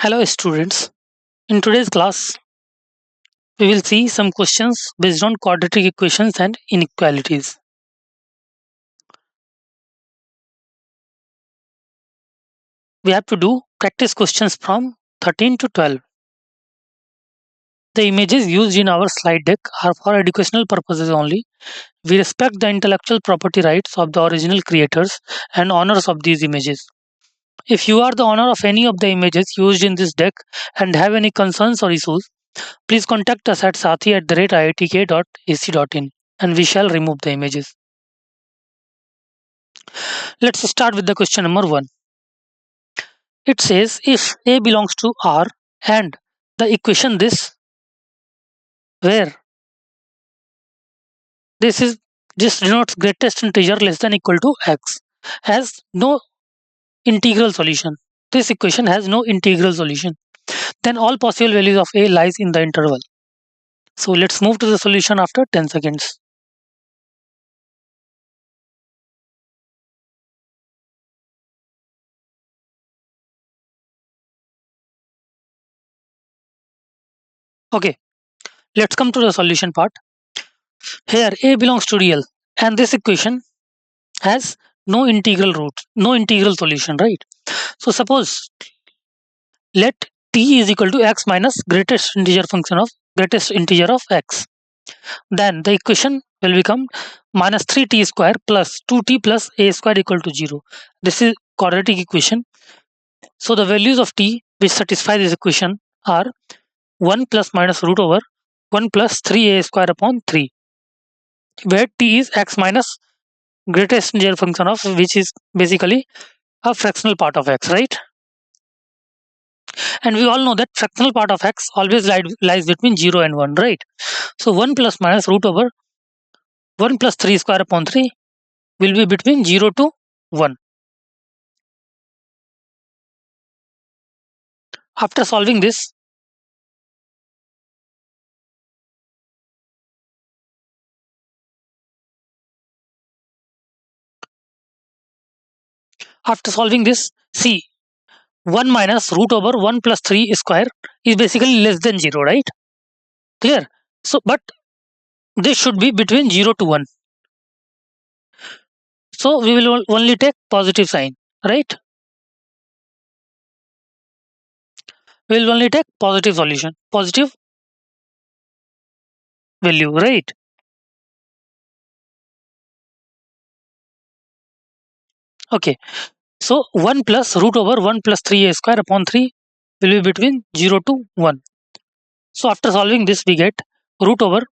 Hello students, in today's class we will see some questions based on quadratic equations and inequalities. We have to do practice questions from 13 to 12. The images used in our slide deck are for educational purposes only. We respect the intellectual property rights of the original creators and owners of these images. If you are the owner of any of the images used in this deck and have any concerns or issues, please contact us at sathi@iitk.ac.in and we shall remove the images. Let's start with the question number 1. It says if A belongs to R and the equation where this denotes greatest integer less than equal to x has no integral solution. This equation has no integral solution. Then all possible values of A lies in the interval. So let's move to the solution after 10 seconds. Okay, let's come to the solution part. Here A belongs to real and this equation has no integral root, no integral solution, right? So suppose let t is equal to x minus greatest integer of x. Then the equation will become minus 3t square plus 2t plus a square equal to 0. This is quadratic equation. So the values of t which satisfy this equation are 1 plus minus root over 1 plus 3a square upon 3, where t is x minus greatest integer function of which is basically a fractional part of x, right? And we all know that fractional part of x always lies between 0 and 1, right? So 1 plus minus root over 1 plus 3 square upon 3 will be between 0 to 1. After solving this, see 1 minus root over 1 plus 3 square is basically less than 0, right? Clear? So, but this should be between 0 to 1. So, we will only take positive sign, right? We will only take positive solution, positive value, right? Okay. So 1 plus root over 1 plus 3a square upon 3 will be between 0 to 1. So after solving this, we get root over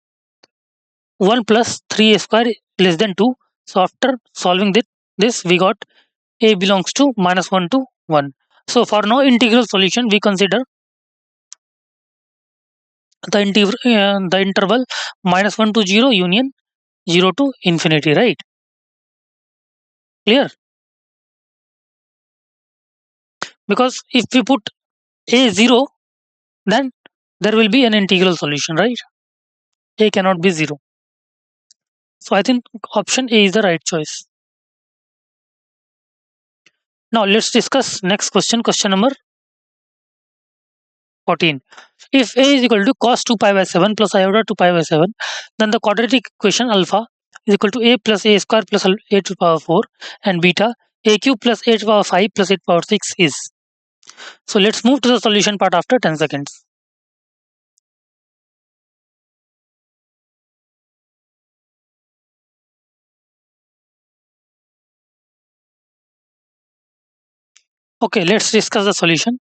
1 plus 3a square less than 2. So after solving this we got a belongs to minus 1 to 1. So for no integral solution, we consider the interval minus 1 to 0 union 0 to infinity, right? Clear? Because if we put a 0, then there will be an integral solution, right? A cannot be 0. So I think option A is the right choice. Now let's discuss next question, question number 14. If A is equal to cos 2 pi by 7 plus iota 2 pi by 7, then the quadratic equation alpha is equal to A plus A square plus A to the power 4 and beta A cube plus A to the power 5 plus A to the power 6 is. So let's move to the solution part after 10 seconds. Okay, let's discuss the solution.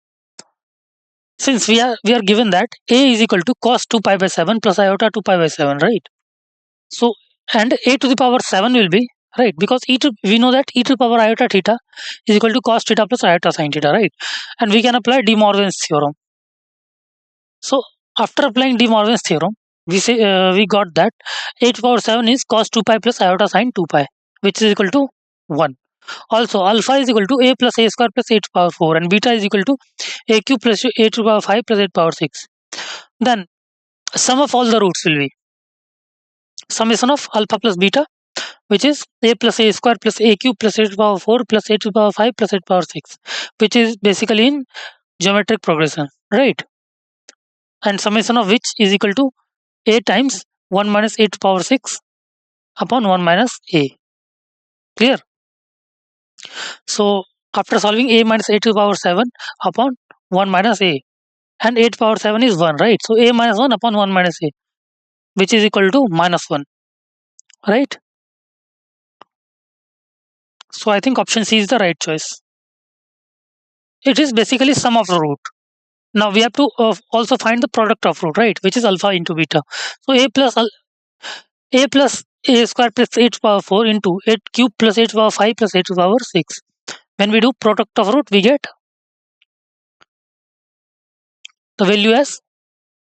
Since we are given that A is equal to cos 2 pi by 7 plus iota 2 pi by 7, right? So and A to the power 7 will be right, because we know that e to the power iota theta is equal to cos theta plus iota sin theta, right? And we can apply De Morgan's theorem. So after applying De Morgan's theorem, we got that a to the power 7 is cos 2 pi plus iota sin 2 pi, which is equal to 1. Also alpha is equal to a plus a square plus a to the power 4 and beta is equal to a cube plus a to the power 5 plus a to the power 6. Then sum of all the roots will be summation of alpha plus beta, which is a plus a square plus a cube plus a to the power 4 plus a to the power 5 plus a to the power 6, which is basically in geometric progression, right? And summation of which is equal to a times 1 minus a to power 6 upon 1 minus a. Clear? So after solving a minus a to the power 7 upon 1 minus a, and a to the power 7 is 1, right? So a minus 1 upon 1 minus a, which is equal to minus 1, right? So I think option C is the right choice. It is basically sum of the root. Now we have to also find the product of root, right? Which is alpha into beta. So a plus a square plus a to the power 4 into a cube plus a to the power 5 plus a to the power 6. When we do product of root, we get the value as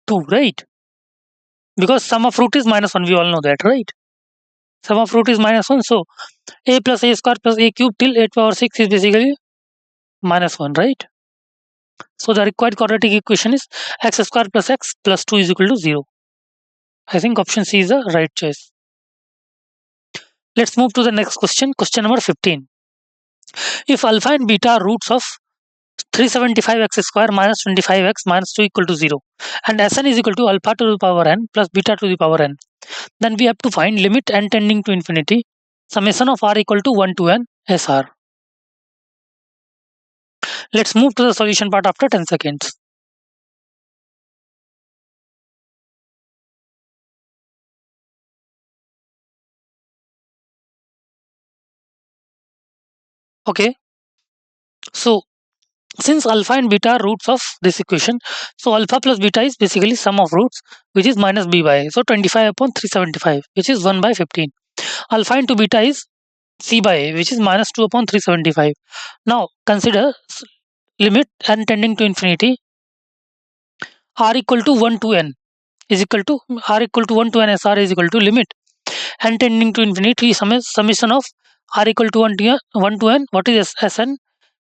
2, right? Because sum of root is minus 1, we all know that, right? Sum of root is minus 1, so a plus a square plus a cube till a to the power 6 is basically minus 1, right? So the required quadratic equation is x square plus 2 is equal to 0. I think option C is the right choice. Let's move to the next question, question number 15. If alpha and beta are roots of 375x square minus 25x minus 2 equal to 0, and Sn is equal to alpha to the power n plus beta to the power n, then we have to find limit n tending to infinity, summation of r equal to 1 to n SR. Let's move to the solution part after 10 seconds. Okay, so since alpha and beta are roots of this equation, so alpha plus beta is basically sum of roots, which is minus b by a. So 25 upon 375, which is 1 by 15. Alpha into beta is c by a, which is minus 2 upon 375. Now consider limit n tending to infinity, r equal to 1 to n is equal to r equal to 1 to n SR is equal to limit n tending to infinity summation of r equal to 1 to n, what is Sn,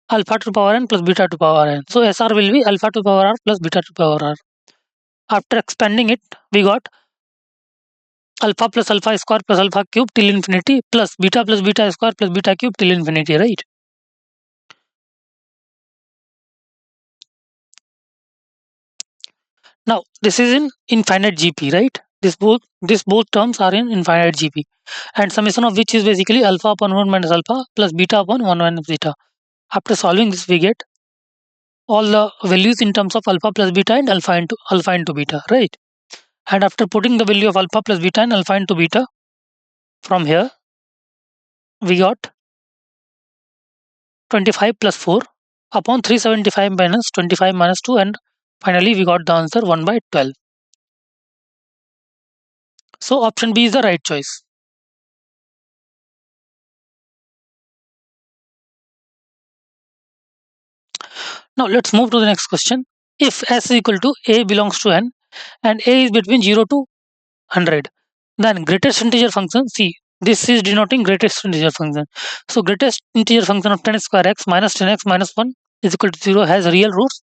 alpha to the power n plus beta to the power n. So SR will be alpha to the power r plus beta to the power r. After expanding it, we got alpha plus alpha square plus alpha cube till infinity plus beta square plus beta cube till infinity, right? Now this is in infinite GP, right? This both terms are in infinite GP, and summation of which is basically alpha upon 1 minus alpha plus beta upon 1 minus beta. After solving this, we get all the values in terms of alpha plus beta and alpha into beta, right? And after putting the value of alpha plus beta and alpha into beta from here, we got 25 plus 4 upon 375 minus 25 minus 2, and finally we got the answer 1 by 12. So option B is the right choice. Now let's move to the next question. If S is equal to A belongs to N and A is between 0 to 100, then greatest integer function, see, this is denoting greatest integer function. So greatest integer function of 10 square x minus 10x minus 1 is equal to 0 has real roots.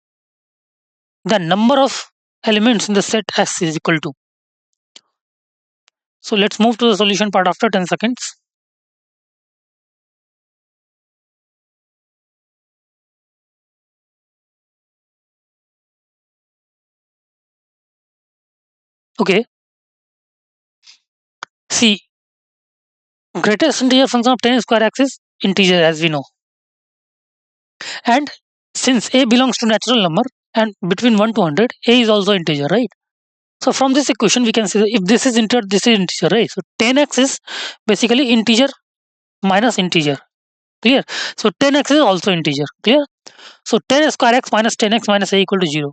The number of elements in the set S is equal to. So let's move to the solution part after 10 seconds. Okay. See, greatest integer function of 10 square x is integer, as we know. And since A belongs to natural number and between 1 to 100, A is also integer, right? So from this equation, we can see that if this is integer, this is integer, right? So 10x is basically integer minus integer. Clear? So 10x is also integer. Clear? So 10 square x minus 10x minus a equal to 0.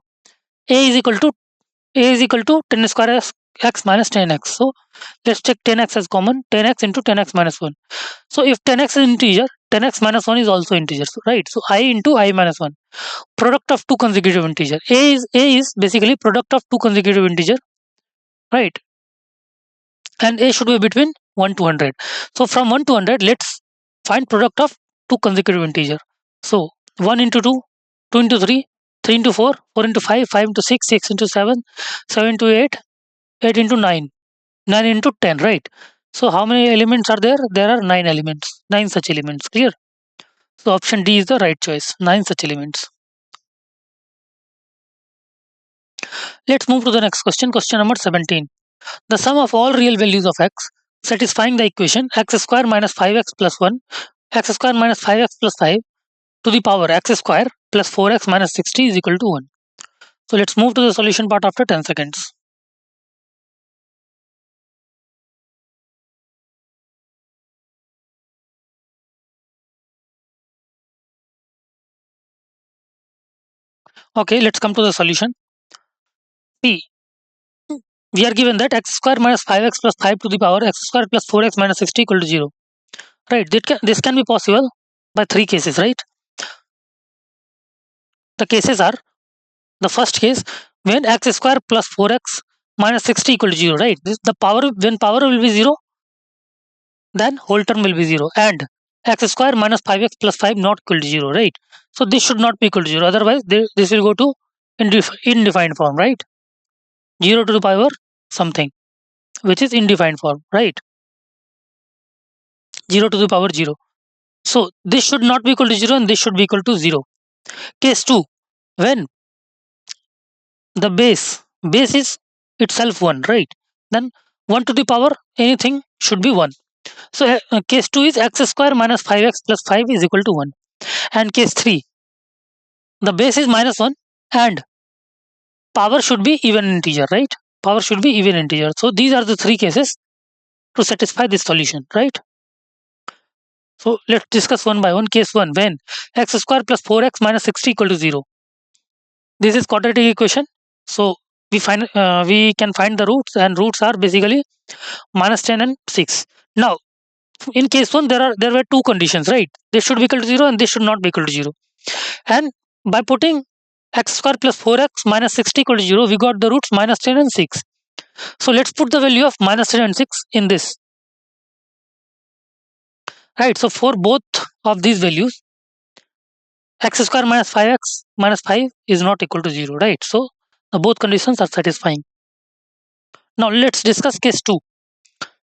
A is equal to 10 square x minus 10x. So let's take 10x as common. 10x into 10x minus 1. So if 10x is integer, 10x minus 1 is also integer, right? So I into I minus 1. Product of two consecutive integer. A is basically product of two consecutive integer, right? And A should be between 1 to 100. So from 1 to 100, let's find product of two consecutive integer. So 1 into 2, 2 into 3, 3 into 4, 4 into 5, 5 into 6, 6 into 7, 7 into 8, 8 into 9, 9 into 10, right? So how many elements are there? There are 9 elements, 9 such elements, clear? So option D is the right choice, 9 such elements. Let's move to the next question. Question number 17. The sum of all real values of x satisfying the equation x square minus 5x plus 1, x square minus 5x plus 5 to the power x square plus 4x minus 60 is equal to 1. So let's move to the solution part after 10 seconds. Okay, let's come to the solution. See, we are given that x square minus 5x plus 5 to the power x square plus 4x minus 60 equal to 0. Right, this can be possible by three cases, right? The cases are, the first case, when x square plus 4x minus 60 equal to 0, right? The power, when power will be 0, then whole term will be 0, and x square minus 5x plus 5 not equal to 0, right? So this should not be equal to 0, otherwise this will go to indefined form, right? 0 to the power something, which is indefined form, right? 0 to the power 0. So this should not be equal to 0 and this should be equal to 0. Case 2, when the base is itself 1, right? Then 1 to the power anything should be 1. So case 2 is x square minus 5x plus 5 is equal to 1. And case 3, the base is minus 1 and power should be even integer, right? Power should be even integer. So these are the three cases to satisfy this solution, right? So let's discuss one by one. Case 1, when x square plus 4x minus 60 equal to 0. This is quadratic equation. So we can find the roots, and roots are basically minus 10 and 6. Now, in case 1, there were two conditions, right? This should be equal to 0 and this should not be equal to 0. And by putting x square plus 4x minus 60 equal to 0, we got the roots minus 10 and 6. So let's put the value of minus 10 and 6 in this. Right, so for both of these values, x square minus 5x minus 5 is not equal to 0, right? So both conditions are satisfying. Now let's discuss case 2,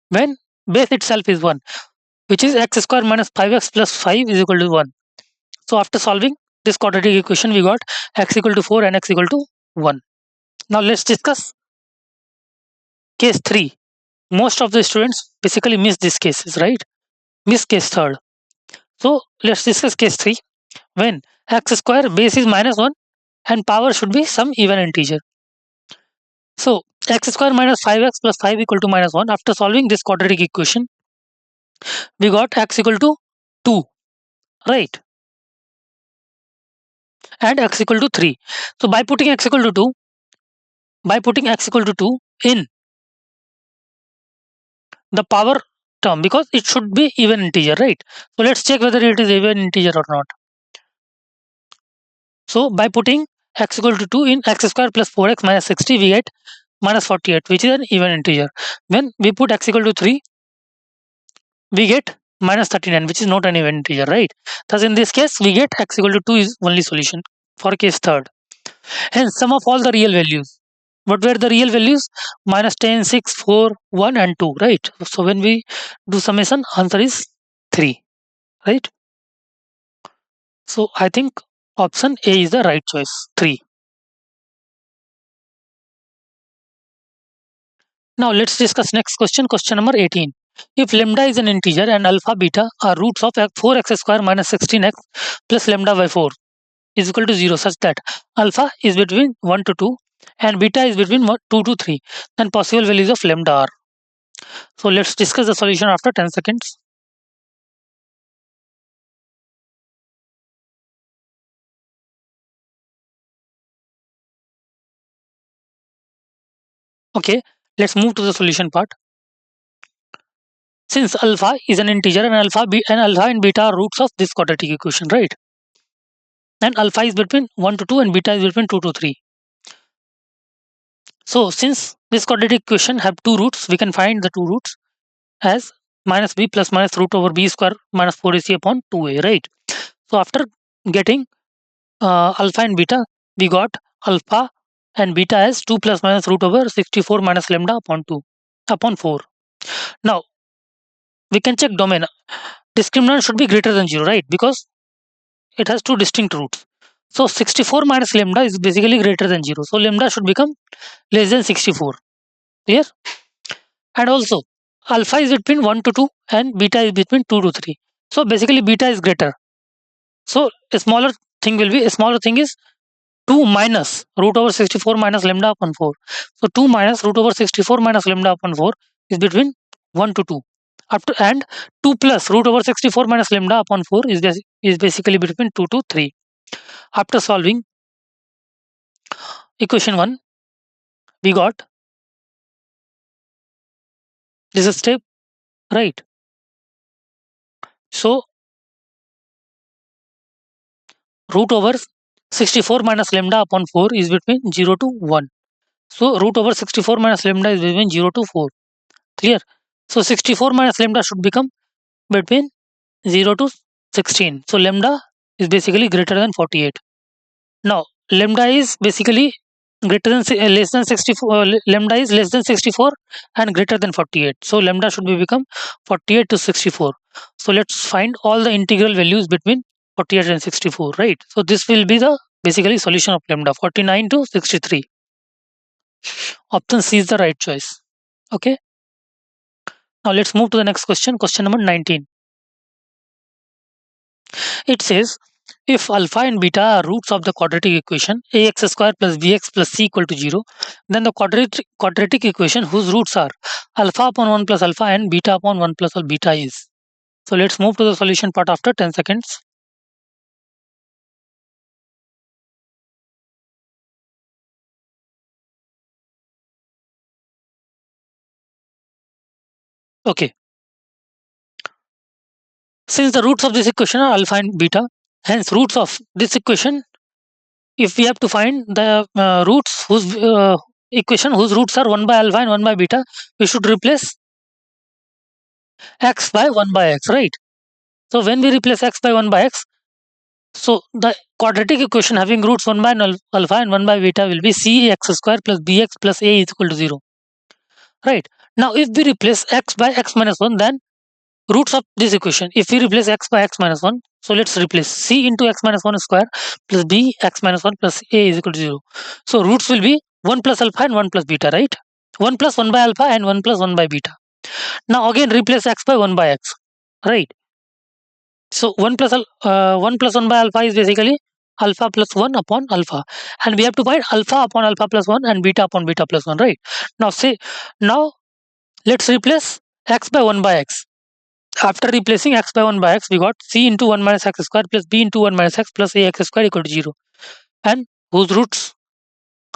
when base itself is 1, which is x square minus 5x plus 5 is equal to 1. So after solving this quadratic equation, we got x equal to 4 and x equal to 1. Now let's discuss case 3. Most of the students basically miss these cases, right? Miss case 3rd. So let's discuss case 3, when x square base is minus 1 and power should be some even integer. So x square minus 5x plus 5 equal to minus 1. After solving this quadratic equation, we got x equal to 2, right? And x equal to 3. So by putting x equal to 2, in the power term, because it should be even integer, right? So let's check whether it is even integer or not. So by putting x equal to 2 in x square plus 4x minus 60, we get minus 48, which is an even integer. When we put x equal to 3, we get minus 39, which is not an even integer, right? Thus in this case, we get x equal to 2 is only solution for case 3rd. Hence, sum of all the real values. What were the real values? Minus 10, 6, 4, 1 and 2, right? So when we do summation, answer is 3, right? So I think option A is the right choice, 3. Now let's discuss next question, question number 18. If lambda is an integer and alpha beta are roots of 4x square minus 16x plus lambda by 4 is equal to 0, such that alpha is between 1 to 2 and beta is between 2 to 3, then possible values of lambda are. So let's discuss the solution after 10 seconds. Okay, let's move to the solution part. Since alpha is an integer and alpha and beta are roots of this quadratic equation, right? And alpha is between 1 to 2 and beta is between 2 to 3. So since this quadratic equation have two roots, we can find the two roots as minus b plus minus root over b square minus 4ac upon 2a, right? So after getting alpha and beta, we got alpha and beta as 2 plus minus root over 64 minus lambda upon 2 upon 4. Now we can check domain. Discriminant should be greater than 0, right? Because it has two distinct roots. So 64 minus lambda is basically greater than 0. So lambda should become less than 64. Clear? And also alpha is between 1 to 2 and beta is between 2 to 3. So basically beta is greater. So a smaller thing is 2 minus root over 64 minus lambda upon 4. So 2 minus root over 64 minus lambda upon 4 is between 1 to 2. And 2 plus root over 64 minus lambda upon 4 is basically between 2 to 3. After solving equation 1, we got this is step, right? So root over 64 minus lambda upon 4 is between 0 to 1. So root over 64 minus lambda is between 0 to 4. Clear? So 64 minus lambda should become between 0 to 16. So lambda is basically greater than 48. Now lambda is basically less than 64. Lambda is less than 64 and greater than 48. So lambda should be become 48 to 64. So let's find all the integral values between 48 and 64, right? So this will be the basically solution of lambda 49 to 63. Option C is the right choice. Okay. Now let's move to the next question. Question number 19. It says if alpha and beta are roots of the quadratic equation ax square plus bx plus c equal to 0, then the quadratic equation whose roots are alpha upon 1 plus alpha and beta upon 1 plus beta is. So let's move to the solution part after 10 seconds. Okay. Since the roots of this equation are alpha and beta, hence roots of this equation, if we have to find the roots whose equation whose roots are 1 by alpha and 1 by beta, we should replace x by 1 by x, right? So when we replace x by 1 by x, so the quadratic equation having roots 1 by alpha and 1 by beta will be cx square plus bx plus a is equal to 0. Right. Now if we replace x by x minus 1, then roots of this equation, if we replace x by x minus 1, so let's replace c into x minus 1 square plus b x minus 1 plus a is equal to 0. So roots will be 1 plus alpha and 1 plus beta, right? 1 plus 1 by alpha and 1 plus 1 by beta. Now again replace x by 1 by x, right? So 1 plus 1 by alpha is basically alpha plus 1 upon alpha, and we have to find alpha upon alpha plus 1 and beta upon beta plus 1, right? Now let's replace x by 1 by x. After replacing x by 1 by x, we got c into 1 minus x square plus b into 1 minus x plus ax square equal to 0, and whose roots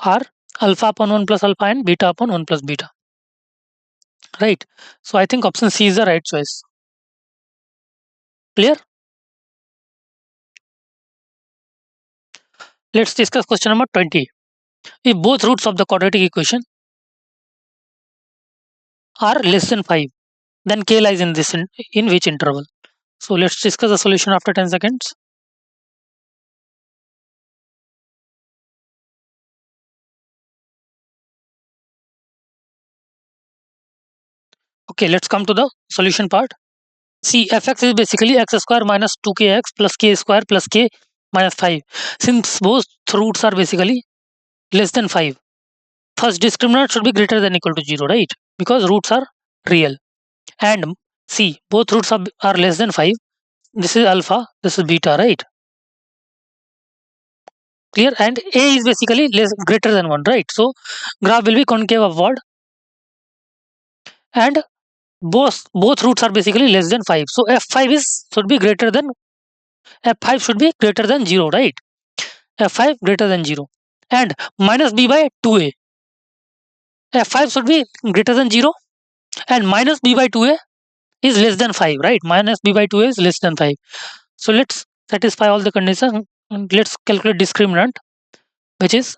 are alpha upon 1 plus alpha and beta upon 1 plus beta, right? So I think option C is the right choice. Clear? Let's discuss question number 20. If both roots of the quadratic equation are less than 5, then k lies in in which interval? So let's discuss the solution after 10 seconds. Okay, let's come to the solution part. See, fx is basically x square minus 2kx plus k square plus k minus 5. Since both roots are basically less than 5, first discriminant should be greater than equal to 0, right? Because roots are real. And see, both roots are less than 5. This is alpha, this is beta, right? Clear? And a is basically greater than 1, right? So graph will be concave upward, and both roots are basically less than 5. So f5 should be greater than f5 should be greater than 0, right? f5 greater than 0, and minus b by 2a. f5 should be greater than 0, and minus b by 2a is less than 5, right? Minus b by 2a is less than 5. So let's satisfy all the conditions. Let's calculate discriminant, which is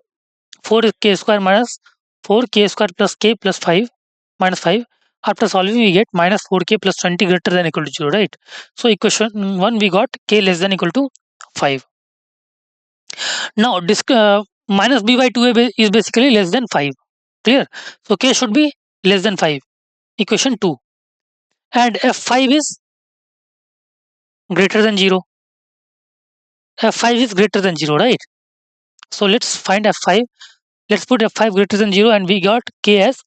4k square minus 4k square plus k plus 5 minus 5. After solving, we get minus 4k plus 20 greater than equal to 0, right? So equation 1, we got k less than equal to 5. Now minus b by 2a is basically less than 5. Clear? So k should be less than 5. Equation 2. And f5 is greater than 0. f5 is greater than 0, right? So let's find f5. Let's put f5 greater than 0 and we got k as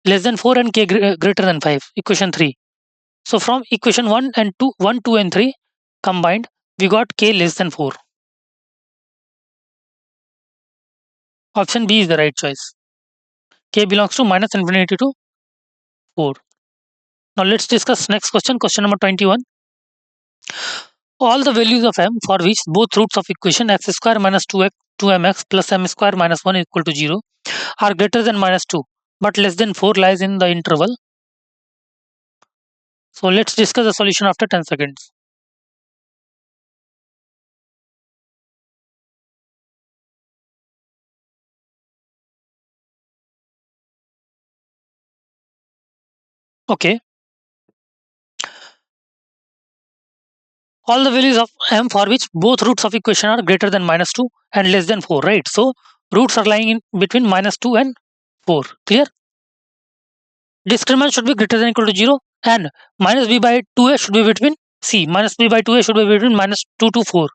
less than 4 and k greater than 5. Equation 3. So from equation 1 and 2, 1, 2 and 3 combined, we got k less than 4. Option B is the right choice. K belongs to minus infinity to 4. Now let's discuss next question, question number 21. All the values of m for which both roots of equation x square minus 2x 2mx plus m square minus 1 equal to 0 are greater than minus 2 but less than 4 lies in the interval. So let's discuss the solution after 10 seconds. Okay. All the values of m for which both roots of equation are greater than minus 2 and less than 4, right? So roots are lying in between minus 2 and 4. Clear? Discriminant should be greater than equal to 0 and minus b by 2a should be between c. Minus b by 2a should be between minus 2 to 4.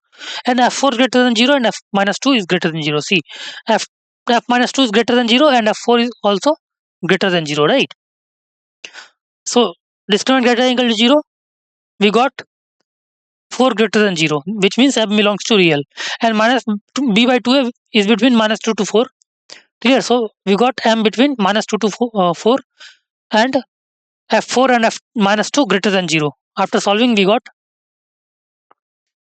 And f4 is greater than 0 and f minus 2 is greater than 0. See, f minus 2 is greater than 0 and f4 is also greater than 0, right? So discriminant greater than equal to 0, we got 4 greater than 0, which means m belongs to real. And minus b by 2a is between minus 2 to 4. Clear? So we got m between minus 2 to 4 and f4 and f minus 2 greater than 0. After solving, we got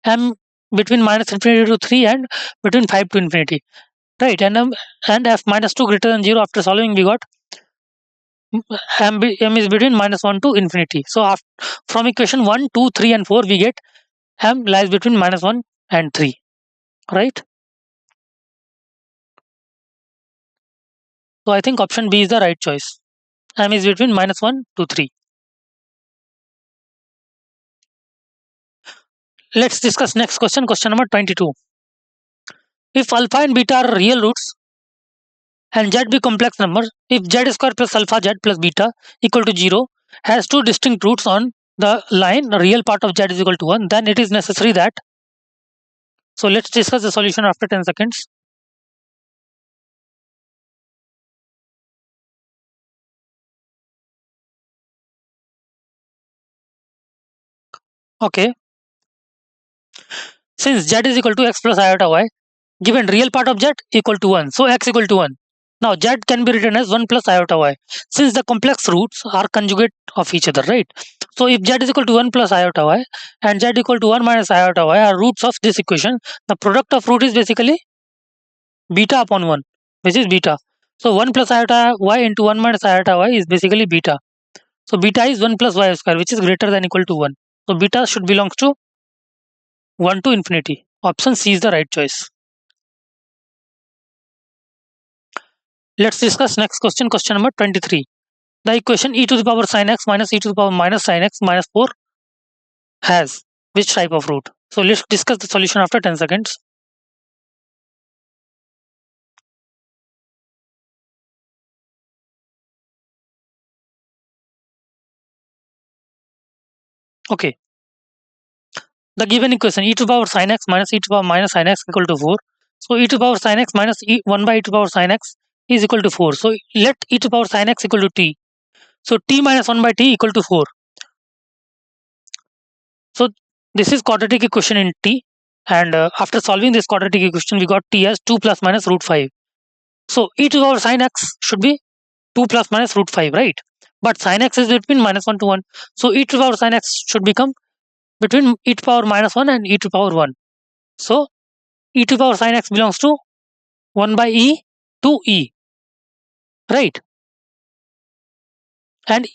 m between minus infinity to 3 and between 5 to infinity. Right? And f minus 2 greater than 0. After solving, we got m is between minus 1 to infinity. So from equation 1, 2, 3 and 4, we get m lies between minus 1 and 3. Right? So I think option B is the right choice. M is between minus 1 to 3. Let's discuss next question, question number 22. If alpha and beta are real roots and z be complex number, if z square plus alpha z plus beta equal to 0 has two distinct roots on the line real part of z is equal to 1, then it is necessary that. So let's discuss the solution after 10 seconds. Okay. Since z is equal to x plus iota y, given real part of z equal to 1, so x equal to 1. Now z can be written as 1 plus iota y, since the complex roots are conjugate of each other, right? So if z is equal to 1 plus iota y and z equal to 1 minus iota y are roots of this equation, the product of root is basically beta upon 1, which is beta. So 1 plus iota y into 1 minus iota y is basically beta. So beta is 1 plus y square, which is greater than equal to 1. So beta should belongs to 1 to infinity. Option C is the right choice. Let's discuss next question, question number 23. The equation e to the power sin x minus e to the power minus sin x minus 4 has which type of root? So let's discuss the solution after 10 seconds. Okay. The given equation e to the power sin x minus e to the power minus sin x equal to 4. So e to the power sin x minus 1 by e to the power sin x is equal to 4. So let e to the power sin x equal to t. So t minus 1 by t equal to 4. So this is quadratic equation in t. And after solving this quadratic equation, we got t as 2 plus minus root 5. So e to the power sin x should be 2 plus minus root 5, right? But sin x is between minus 1 to 1. So e to the power sin x should become between e to the power minus 1 and e to the power 1. So e to the power sin x belongs to 1 by e to e, right? And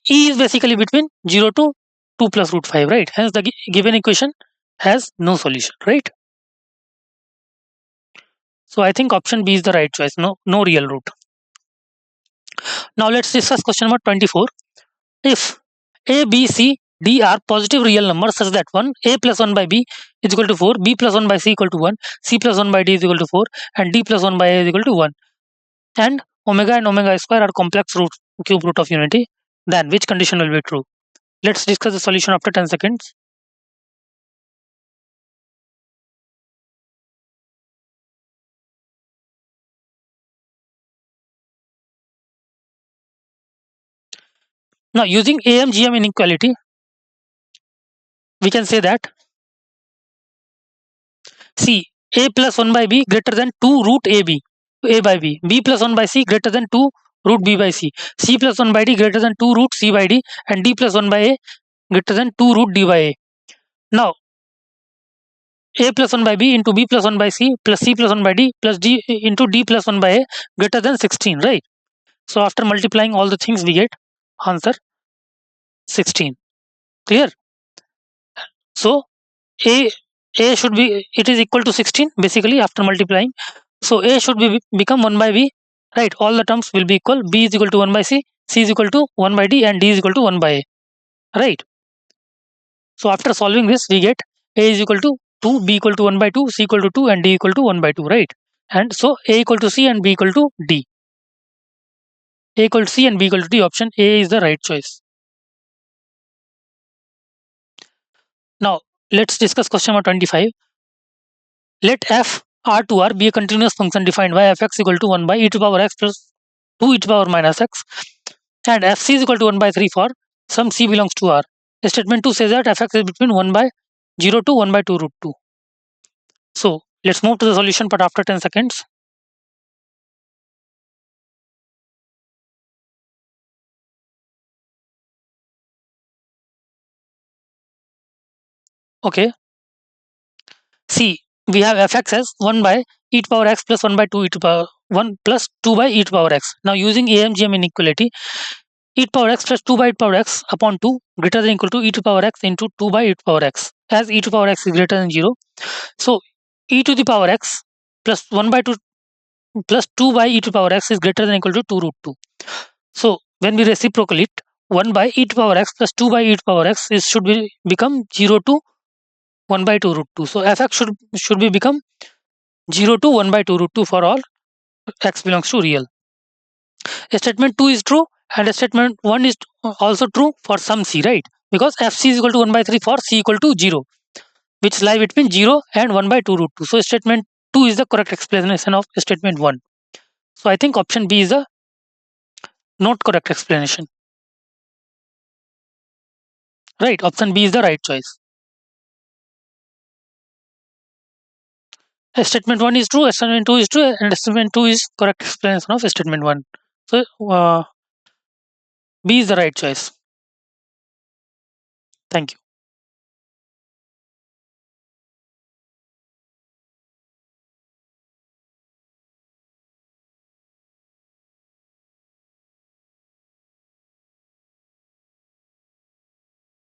e is basically between 0 to 2 plus root 5, right? Hence the given equation has no solution, right? So I think option B is the right choice. No real root. Now let's discuss question number 24. If a, b, c, d are positive real numbers such that 1 a plus 1 by b is equal to 4, b plus 1 by c equal to 1, c plus 1 by d is equal to 4, and d plus 1 by a is equal to 1, and omega and omega square are complex roots, cube root of unity, then which condition will be true? Let's discuss the solution after 10 seconds. Now using AMGM inequality, we can say that C, A plus 1 by B greater than 2 root AB, A by B plus 1 by C greater than 2 root B by C plus 1 by D greater than 2 root C by D, and D plus 1 by A greater than 2 root D by A. Now, A plus 1 by B into B plus 1 by C plus C plus 1 by D plus D into D plus 1 by A greater than 16, right? So after multiplying all the things, we get answer 16. Clear? So A should be, it is equal to 16 basically after multiplying. So A should be become 1 by B, right? All the terms will be equal. B is equal to 1 by C is equal to 1 by D, and D is equal to 1 by A, right? So after solving this, we get A is equal to 2, B equal to 1 by 2, C equal to 2, and D equal to 1 by 2, right? And so A equal to C and B equal to D. A equal to C and B equal to D, option A is the right choice. Now let's discuss question number 25. Let f r to r be a continuous function defined by fx equal to 1 by e to power x plus 2 e to power minus x, and fc is equal to 1 by 3 for some c belongs to r. Statement 2 says that fx is between 1 by 0 to 1 by 2 root 2. So let's move to the solution part after 10 seconds. Okay. See, we have fx as 1 by e to power x plus 1 by 2 e to power 1 plus 2 by e to power x. Now using AMGM inequality, e to power x plus 2 by e to power x upon 2 greater than equal to e to power x into 2 by e to power x. As e to power x is greater than 0, so e to the power x plus 1 by 2 plus 2 by e to power x is greater than equal to 2 root 2. So when we reciprocal it, 1 by e to power x plus 2 by e to power x is should be become 0 to 1 by 2 root 2. So fx should be become 0 to 1 by 2 root 2 for all x belongs to real. Statement 2 is true, and statement 1 is also true for some c, right? Because fc is equal to 1 by 3 for c equal to 0, which lie between 0 and 1 by 2 root 2. So statement 2 is the correct explanation of statement 1. So I think option B is the not correct explanation. Right, option B is the right choice. Statement 1 is true, statement 2 is true, and statement 2 is correct explanation of statement 1. So B is the right choice. Thank you.